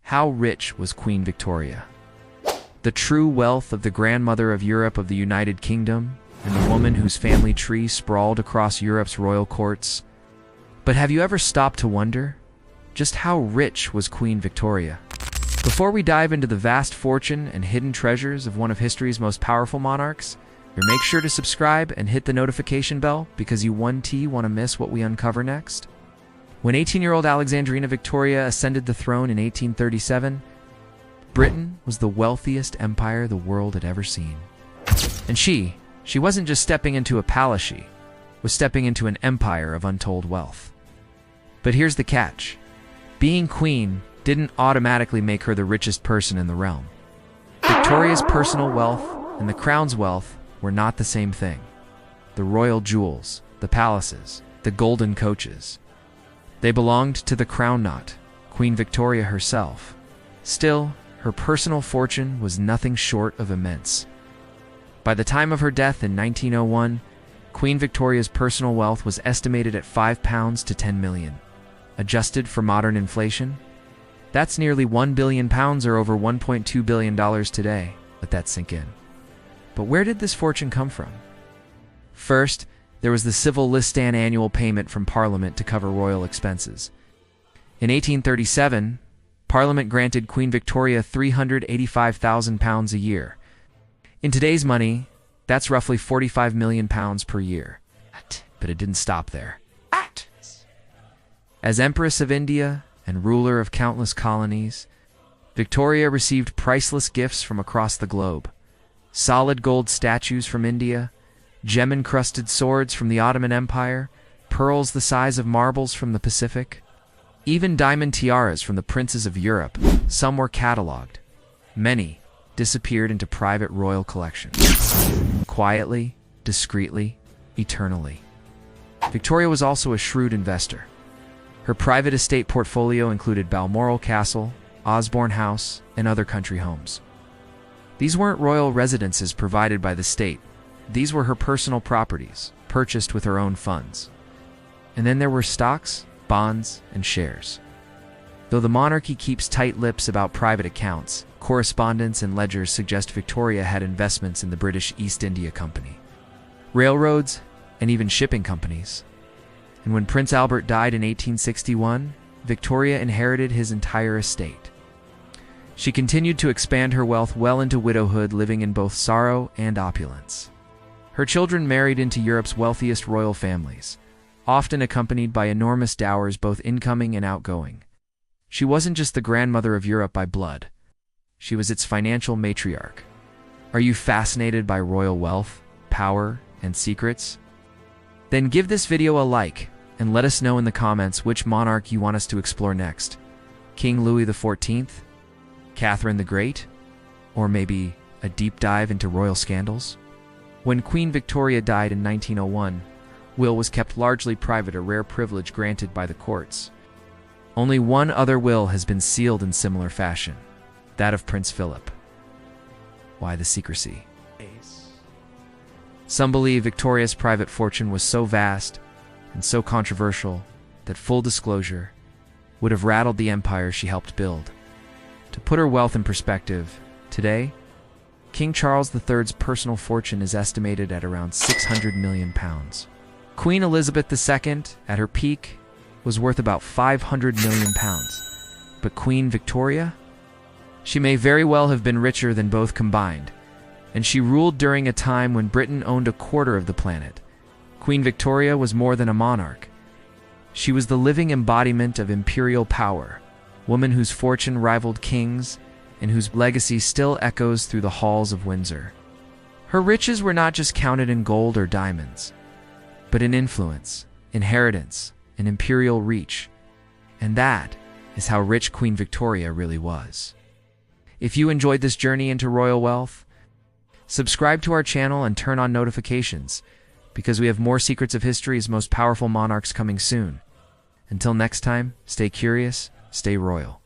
How rich was Queen Victoria? The true wealth of the grandmother of Europe of the United Kingdom, and the woman whose family tree sprawled across Europe's royal courts. But have you ever stopped to wonder? Just how rich was Queen Victoria? Before we dive into the vast fortune and hidden treasures of one of history's most powerful monarchs, make sure to subscribe and hit the notification bell because you want to miss what we uncover next. When 18-year-old Alexandrina Victoria ascended the throne in 1837, Britain was the wealthiest empire the world had ever seen. And she wasn't just stepping into a palace, she was stepping into an empire of untold wealth. But here's the catch. Being queen didn't automatically make her the richest person in the realm. Victoria's personal wealth and the crown's wealth were not the same thing. The royal jewels, the palaces, the golden coaches, they belonged to the crown knot, Queen Victoria herself. Still, her personal fortune was nothing short of immense. By the time of her death in 1901, Queen Victoria's personal wealth was estimated at £5 to 10 million. Adjusted for modern inflation, that's nearly £1 billion or over $1.2 billion today. Let that sink in. But where did this fortune come from? First, there was the civil listan annual payment from Parliament to cover royal expenses. In 1837, Parliament granted Queen Victoria £385,000 a year. In today's money, that's roughly £45 million per year. But it didn't stop there. As Empress of India and ruler of countless colonies, Victoria received priceless gifts from across the globe. Solid gold statues from India, gem-encrusted swords from the Ottoman Empire, pearls the size of marbles from the Pacific, even diamond tiaras from the princes of Europe. Some were catalogued. Many disappeared into private royal collections. Quietly, discreetly, eternally. Victoria was also a shrewd investor. Her private estate portfolio included Balmoral Castle, Osborne House, and other country homes. These weren't royal residences provided by the state. These were her personal properties, purchased with her own funds. And then there were stocks, bonds, and shares. Though the monarchy keeps tight lips about private accounts, correspondence and ledgers suggest Victoria had investments in the British East India Company, railroads, and even shipping companies. And when Prince Albert died in 1861, Victoria inherited his entire estate. She continued to expand her wealth well into widowhood, living in both sorrow and opulence. Her children married into Europe's wealthiest royal families, often accompanied by enormous dowers both incoming and outgoing. She wasn't just the grandmother of Europe by blood. She was its financial matriarch. Are you fascinated by royal wealth, power, and secrets? Then give this video a like and let us know in the comments which monarch you want us to explore next. King Louis XIV? Catherine the Great? Or maybe a deep dive into royal scandals? When Queen Victoria died in 1901, will was kept largely private, a rare privilege granted by the courts. Only one other will has been sealed in similar fashion, that of Prince Philip. Why the secrecy? Some believe Victoria's private fortune was so vast and so controversial that full disclosure would have rattled the empire she helped build. To put her wealth in perspective, today, King Charles III's personal fortune is estimated at around £600 million. Queen Elizabeth II, at her peak, was worth about £500 million. But Queen Victoria? She may very well have been richer than both combined, and she ruled during a time when Britain owned a quarter of the planet. Queen Victoria was more than a monarch. She was the living embodiment of imperial power, woman whose fortune rivaled kings and whose legacy still echoes through the halls of Windsor. Her riches were not just counted in gold or diamonds, but in influence, inheritance, and imperial reach. And that is how rich Queen Victoria really was. If you enjoyed this journey into royal wealth, subscribe to our channel and turn on notifications, because we have more secrets of history's most powerful monarchs coming soon. Until next time, stay curious, stay royal.